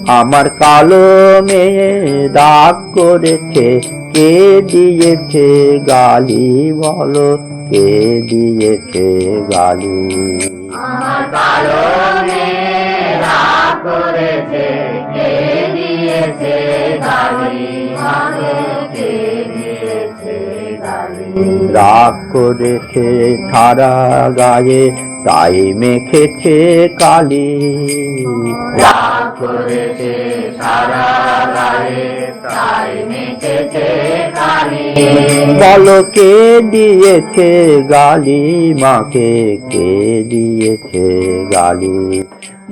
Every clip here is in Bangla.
আমার কালো মেয়ে রাগ করেছে, কে দিয়েছে গালি বলো, কে দিয়েছে গালি? আমার কালো মেয়ে রাগ করেছে, কে দিয়েছে গালি? আমাকে কে দিয়েছে গালি? রাগ করেছে সারা গায়ে, তাই মেখেছে কালি। রাগ করেছে সারা গায়ে, তাই মেখেছে কালি। বলো কে দিয়েছে গালি, মাকে কে দিয়েছে গালি?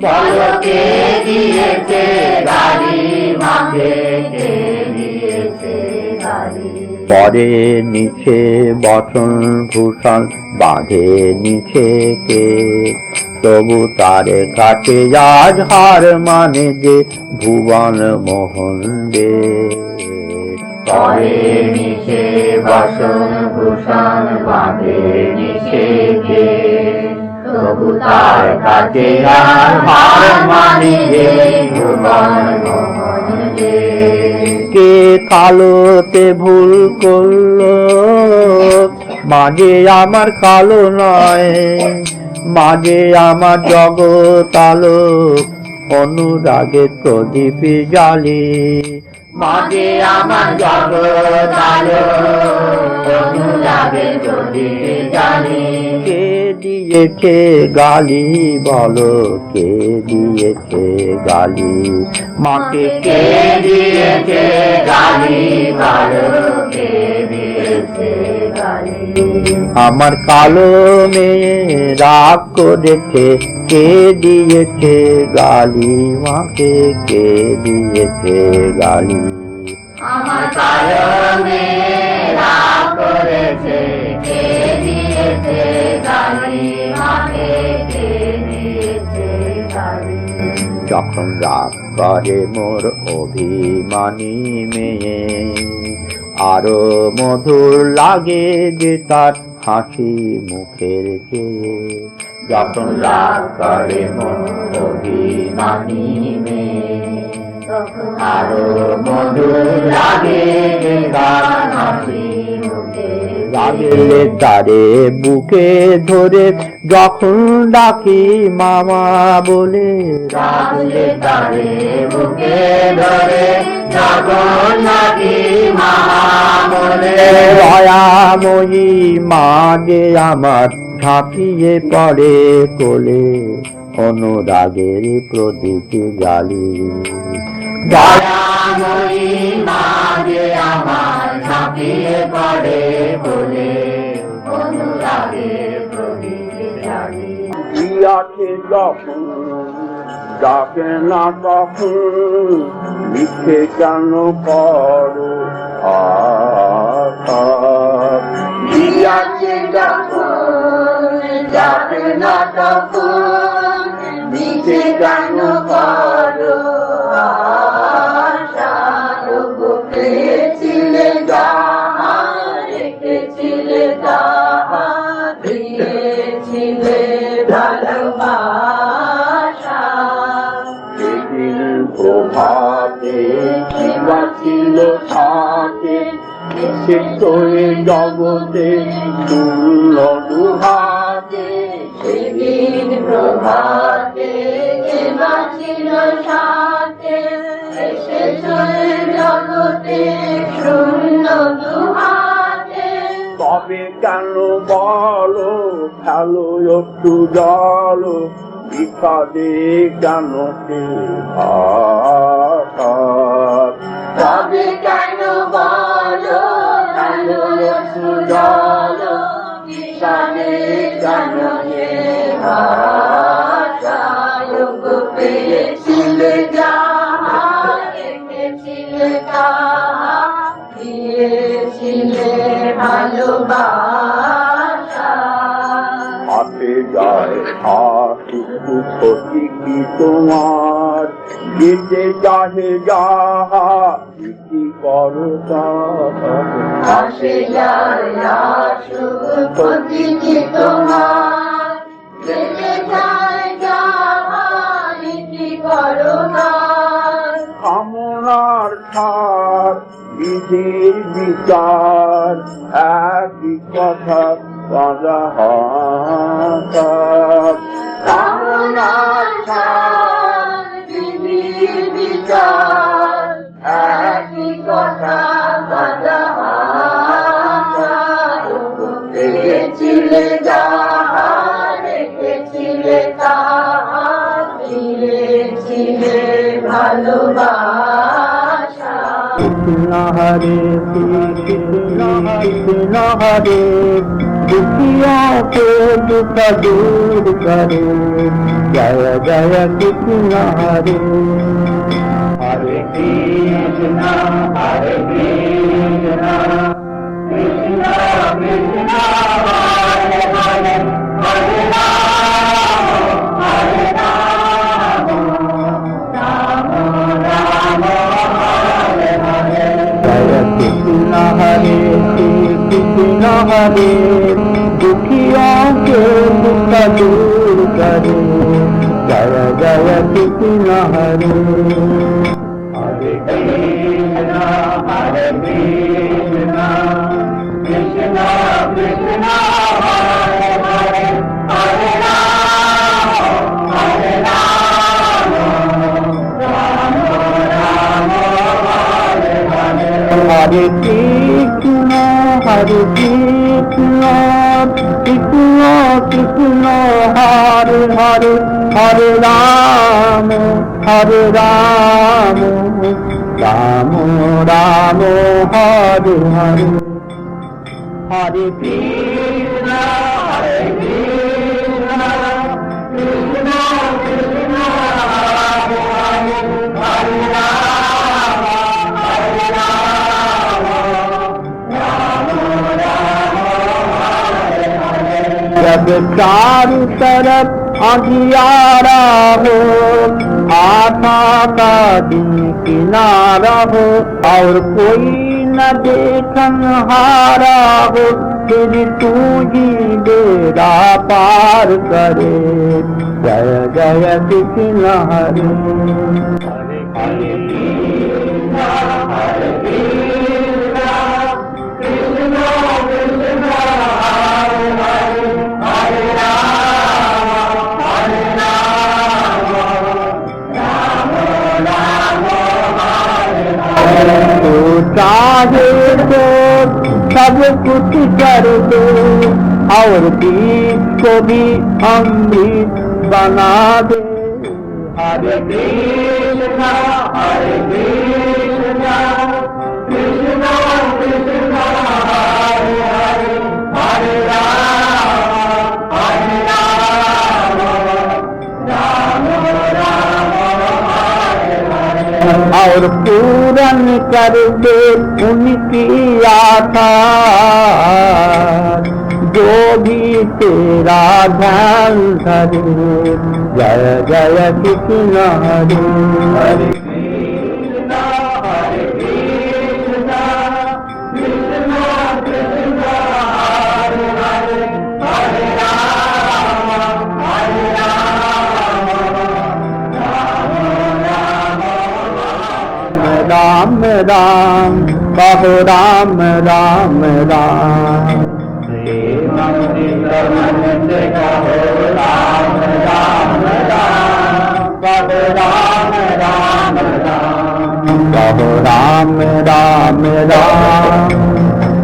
বলো কে দিয়েছে গালি? মাকে কে দিয়েছে গালি? পরে নিচে বসন ভূষণ, বাঁধে নিচে কে? তবু তার কাছে আজ হার মানে যে ভুবন মোহন দে। পরে নিচে বসন ভূষণ, বাঁধে নিচে কে? তবু তার কাছে আর হার মানে যে ভুবন মোহন দে। কে কালোতে ভুল করলো, মাঝে আমার কালো নয়, মাঝে আমার জগৎ আলো, অনুরাগে প্রদীপ জ্বালি। মাঝে আমার জগৎ আলো, অনুরাগে প্রদীপ জ্বালি। কে দিয়েছে গালি বলো, কে দিয়েছে গালি? মাকে কে দিয়েছে গালি বলো, কে দিয়েছে গালি? আমার কালো মেয়ে রাগ করেছে, কে দিয়েছে গালি? মাকে কে দিয়েছে গালি? আমার কালো মেয়ে রাগ করেছে, কে দিয়েছে গালি? মাকে কে দিয়েছে গালি? যখন রাগ করে মোর অভিমানী মেয়ে, আরো মধুর লাগে যে তার হাসি মুখের চেয়ে। যখন রাগ করে মোর অভিমানী মেয়ে, আরো মধুর লাগে যে তার হাসি মুখের চেয়ে। লাগলে তারে বুকে ধরে যখন ডাকি মামা বলে, রাগলে তারে বুকে ধরে যখন নাকি মামা বলে। দয়াময়ী মা যে আমার ঝাঁপিয়ে পড়ে কোলে, অনুরাগের প্রদীপ জ্বালি। দয়াময়ী মা যে আমার ঝাঁপিয়ে পড়ে বলে, অনুরাগের প্রদীপ জ্বালি। আছে যখন ডাকে না তখন, মিথ্যে কেন করো আছে যখন যাবে না তখন, মিছে কেন করো আশা? পেয়েছিলে যাহা, রেখেছিলে তাহা, দিয়েছিলে ভালোবাসা। সেদিন প্রভাতে কিবা ছিল থাকে, শেষ হয়ে জগতে শূন্য দুহাতে। সেদিন প্রভাতে কেবা ছিল সাথে, শেষ হয়ে জগতে শূন্য দুহাতে। তবে কেন বলো খেলো একটু জলো, বিষাদে কেন সে ভাষা? তবে কেন বলো ভালো সুজলো, কিষানে কেন যে ভাষা? যোগ পেয়েছিলে যাহা, রেখেছিলে তাহা, দিয়েছিলে ভালোবাসা। হাতে যায় হাসু ক্ষতি কি তোমার, যেতে চাহে যাহা কি করো তাহা। আসে যায় আসুক ক্ষতি কি তোমার, যেতে চায় যাহা, নীতি করো না। সাধনার সার বিধির বিচার একই কথা বাঁধা হাত কামনার ছাড় বিধির বিচার একই কথা বাঁধা রেখেছিলে যাহা রেখেছিলে তাহা দিয়েছিলে ভালোবাসা কৃষ্ণ হরে কৃষ্ণ কৃষ্ণ হরে दुखियों के दुख दूर करे जय जय कृष्ण हरे हरे कृष्ण हरे कृष्ण कृष्ण कृष्ण हरे हरे हरे राम हरे राम राम राम हरे हरे जय कृष्ण हरे कृष्ण हरे दुखियों के दुख दूर करे जय जय कृष्ण हरे हरे कृष्ण हरे कृष्ण कृष्ण कृष्ण हरे हरे हरे राम हरे राम राम राम हरे हरे हरे कृष्ण कृष्ण कृष्ण हरे हरे हरे राम राम राम हरे हरे हरे कृष्ण कृष्ण कृष्ण कृष्ण हरे हरे हरे राम जब चारों तरफ अंधियारा हो आशा का दिन किनारा हो और कोई न देखन हारा हो फिर तू ही बेड़ा पार करे जय जय कृष्ण हरे हरे हरे कृष्ण हरे कृष्ण कृष्ण कृष्ण हरे हरे हरे राम राम राम हरे हरे तू चाहे तो सब कुछ कर दो और बीज को भी अमृत बना दे हरे कृष्ण हरे कृष्ण कृष्ण कृष्ण हरे हरे हरे राम राम राम हरे हरे और पूरन कर दे उनकी आशा जो भी तेरा ध्यान धरे जय जय कृष्ण हरे हरे कृष्ण हरे कृष्ण कृष्ण कृष्ण हरे हरे हरे राम राम राम कहो राम राम राम मंदिर मन से कहो राम राम राम कहो राम राम राम कहो राम राम राम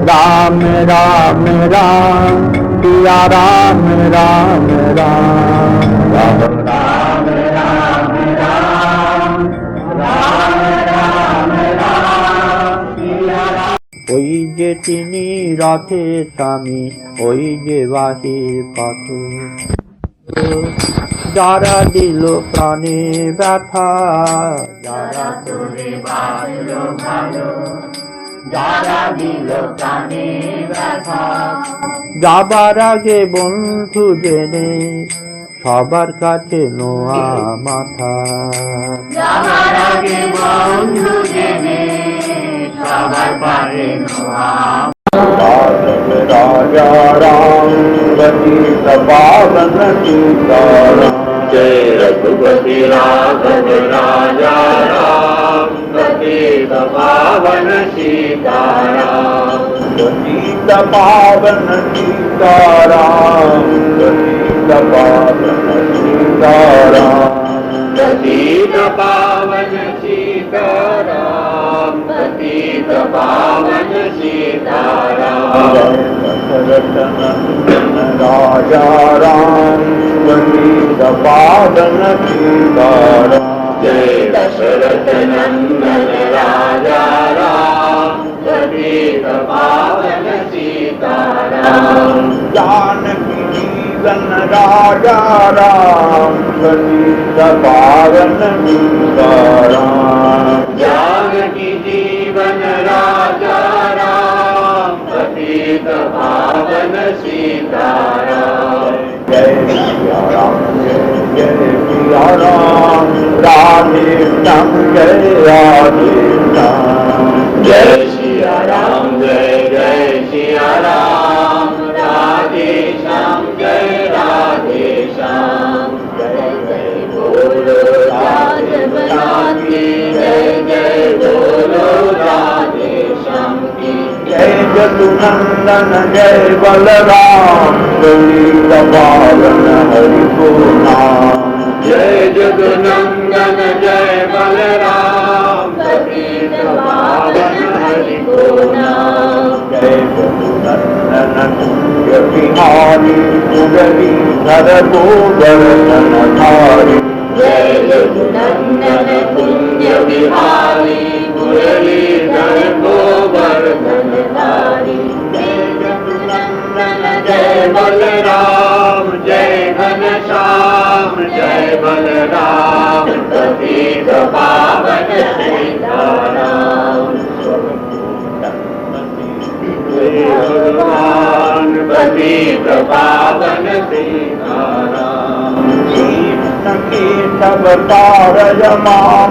राम राम राम पिया राम राम राम कहो राम राम राम राम राम राम पिया राम ওই যে তিনি রথের স্বামী ওই যে বাঁশির পথে যারা দিল প্রাণে ব্যথা যারা তোরে বাঁচলো ভালো যারা দিল প্রাণে ব্যথা যাবার আগে বন্ধু জেনে সবার কাছে নোয়া মাথা যাবার আগে বন্ধু জেনে সবার পারে নোয়া राजा राम गति पावन सीताराम जय रघुपति राघव राजा राम गति सीताराम पतित पावन सीताराम पतित पावन सीताराम पतित पावन सीताराम पतित पावन सीताराम दशरथ नंदन राजा राम पतित पावन सीताराम जय दशरथ नंदन राजा राम पतित पावन सीताराम जानकी जीवन राजा राम पतित पावन सीताराम जानकी जीवन राजा राम पतित पावन सीताराम जय सिया राम जय सिया राम राधे श्याम जय राधे श्याम जय सिया राम जय जय सिया राम राधे श्याम जय राधे श्याम जय जय बोलो राज बनाती जय जय बोलो राधे श्याम की जय जदुनंदन जय बलराम पतित पावन हरि को नाम जय जगनंदन जय बलराम पतित पावन हरि को नाम जय जदुनंदन कुंज बिहारी मुरलीधर गोवर्धन धारी जय जगनंदन कुंज बिहारी मुरलीधर गोवर्धन धारी जय जगनंदन जय बलराम जय घनश्याम जय बलराम पतित पावन सीताराम जय भगवान पतित पावन सीताराम केशव तारय मां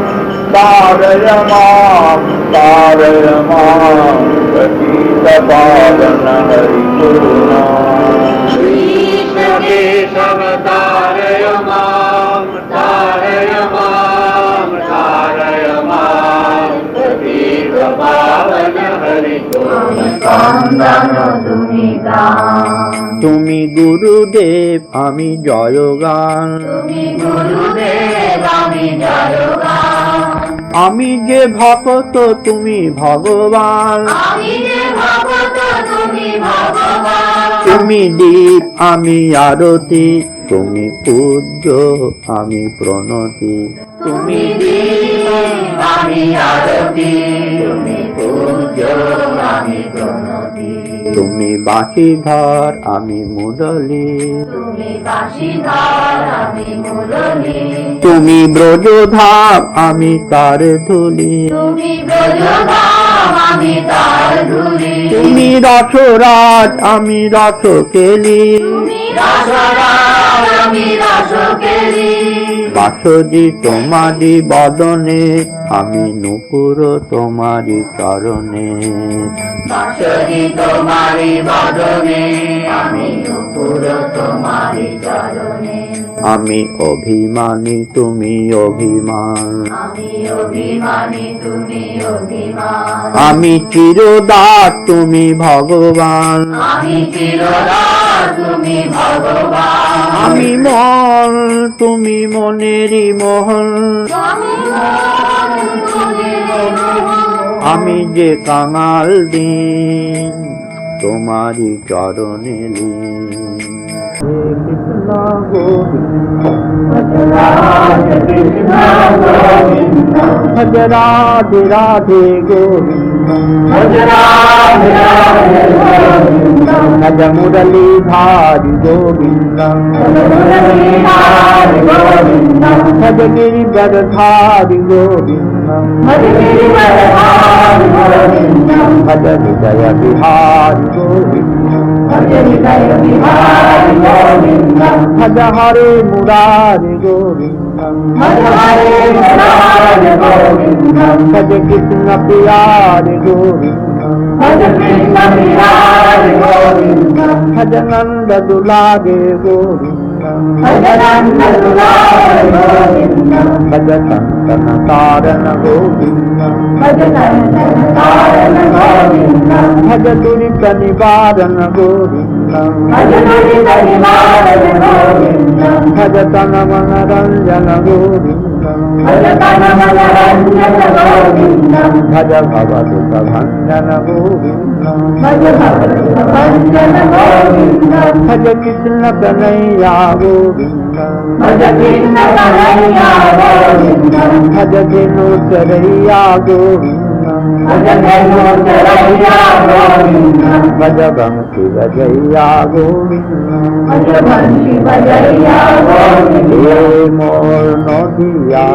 तारय मां तारय मां पतित पावन हरि को नाम कृष्ण केशव तारय मां तारय मां तारय मां पतित पावन हरि को তুমি গুরুদেব আমি জয়গান তুমি গুরুদেব আমি জয়গান আমি যে ভক্ত তুমি ভগবান আমি যে ভগত তুমি ভগবান তুমি দীপ আমি আরতি তুমি পূজ্য আমি প্রণতি তুমি দীপ আমি আরতি তুমি পূজ্য আমি প্রণতি তুমি বাঁশিধর আমি মুরলী তুমি বাঁশিধর আমি মুরলী তুমি ব্রজধাম আমি তার ধুলি তুমি ব্রজধাম আমি তার ধুলি তুমি রসরাজ আমি রস কেলি তুমি রসরাজ আমি রস কেলি বাসজি তোমারি বদনে আমি নুপুর তোমারি চরণে বাঁশরি তোমারি বদনে আমি নুপুর তোমারি চরণে আমি অভিমানী তুমি অভিমান আমি অভিমানী তুমি অভিমান আমি চিরদাস তুমি ভগবান আমি চিরদাস তুমি ভগবান আমি মন তুমি মনেরই মোহন আমি যে কাঙাল দিন তোমারি চরণে লীন কৃষ্ণ গোবিন্দ ভজ রাধে রাধে গোবিন্দ ভজ মুরলী ধারি গোবিন্দ ভজ গিরিধর ধারি গোবিন্দ ভজ হৃদয় বিহারি গোবিন্দ ভজ হরে মুরারি গোবিন্দ ভজ কৃষ্ণ প্রিয়ারি গোবিন্দ ভজ নন্দ দুলারে গোবিন্দ भज संतन तारण गोविंदम भज दुरित निवारण गोविंदम भज तन मन रंजन गोविंदम भज भव दुख भंजन गोविंदम भज कृष्ण कन्हैया गोविंदम भज दिनो चरैया गोविंदम भज बंशी बजैया गोविंदम हे मोर नदिया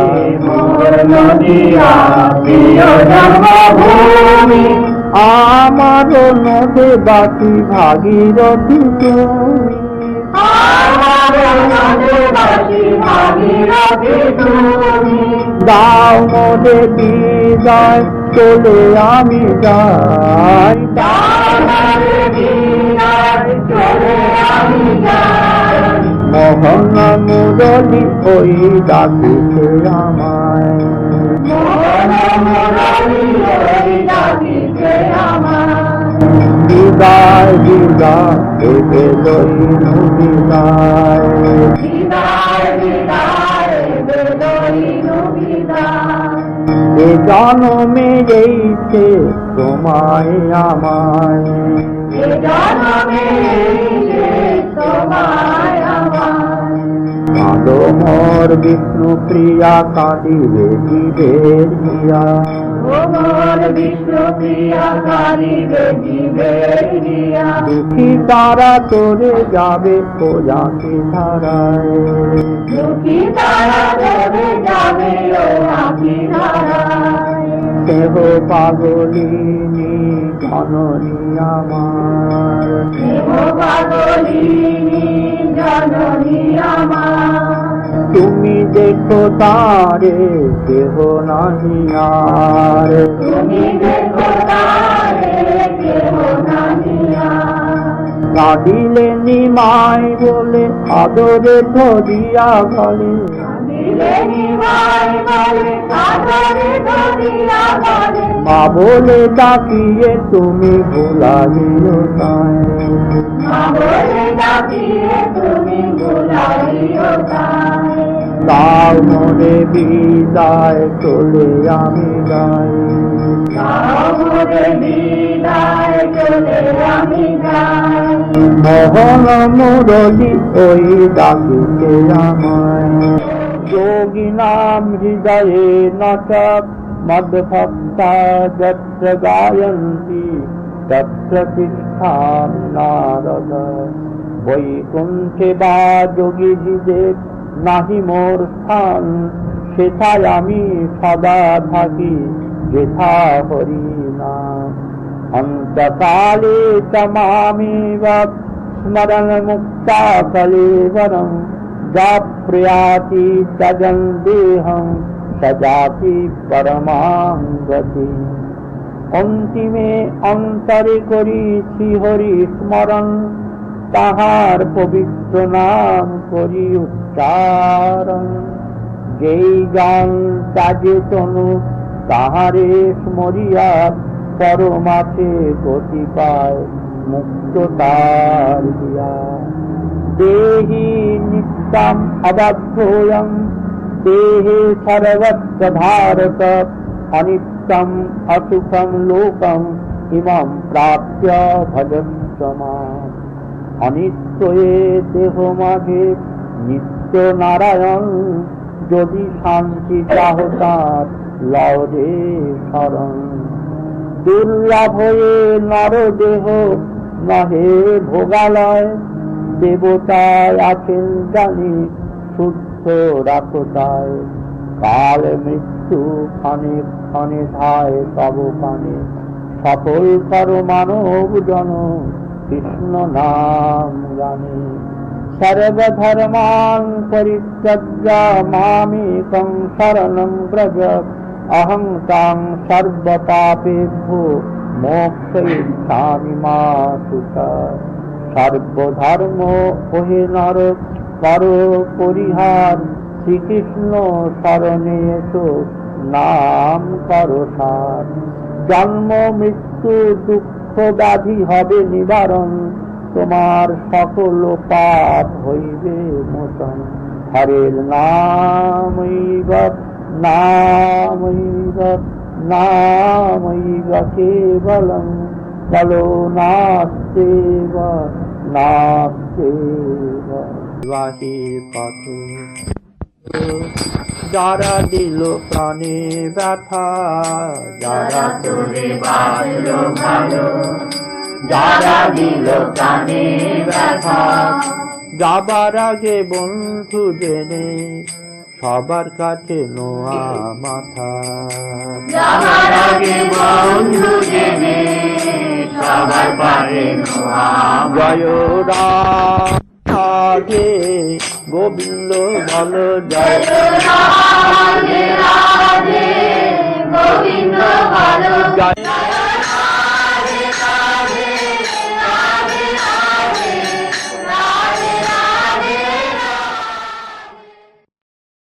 আমার নদে বাকি ভাগীরথী তুমি দাও মোদে বিদায় চলে আমি যাই মোহন মুরলী ওই ডাকিছে আমায় বিদায় বিদায় এবে লইনু বিদায় এ জনমে এইছে তোমায় আমায় কাঁদো মোর বিষ্ণু প্রিয়া কাঁদিবে জীবের হিয়া দুঃখী তারা তোরে যাবে কোজাকে ধারায় দেহ পাগলিনী জননী আমার তুমি দেখো তারে দেহ নাহি আর কাঁদিলে নিমাই বলে আদরে ধরিয়া গলে মা বলে ডাকিয়ে তুমি ভুলাইও তাই দাও মোরে বিদায় চলে আমি যাই মোহন মুরলী ওই ডাকিতে আমায় যোগী নাম হৃদয়ে নচক মদ্ভক্তা যত্র গায়ন্তি তত্র তিষ্ঠামি নারদ বৈকুণ্ঠে বা যোগীজিদের নাহি মোর স্থান সেথায় আমি সদা থাকি যেথা হরি নাম অন্তকালে চ মামেব স্মরণ মুক্তা কলেবরম যা প্রয়াতি তজন দেহম সজাতি পরমাং গতি অন্তিমে অন্তরে করিছি হরি স্মরণ তাহার পবিত্র নাম করি উচ্চারণ যেই জন তাজে তনু তাহারে স্মরিয়া পরমাতে গতি পায় মুক্ত তার দিয়া দেহি নিত্যম অবাধ্যয়ং দেহে সর্বত্র ভারত অনিত্যম অসুখম লোকম ইমম প্রাপ্য ভজন্ত মাম অনিত্যয়ে দেহ মাঝে নিত্য নারায়ণ যদি শান্তি চাহ তার লরে শরণ দুর্লভ হয়ে নর দেহ নহে ভোগালয় দেবতায় আছেন জানি শুদ্ধ রাখতায় কাল মৃত্যু ক্ষণে ক্ষণে ধায় তব কানে সফল কর মানব জন কৃষ্ণ নাম গানে সর্বধর্মান পরিত্যজ্য মামেকং শরণং ব্রজ অহং তাং সর্বপাপেভ্যো মোক্ষয়িষ্যামি মা সুত সর্বধর্ম ওহে নর করো পরিহার, শ্রীকৃষ্ণ শরণে এসো, নাম করো সার। জন্ম মৃত্যু দুঃখ ব্যাধি হবে নিবারণ, তোমার সকল পাপ হইবে মোচন। হরের নামৈব নামৈব নামৈব কেবলম, বলো নাস্তেব নাস্তেব। বিবাহের পথে যারা দিল প্রাণে ব্যথা, যারা তোরে বাঁধলো ভালো, যারা দিল প্রাণে ব্যথা, যাবার আগে বন্ধু জেনে সবার কাছে নোয়া মাথা। যাবার আগে বন্ধু জেনে সবার পারে নোয়া। জয় রাধে গোবিন্দ বল জয়। রাধে রাধে গোবিন্দ ভালো, জয়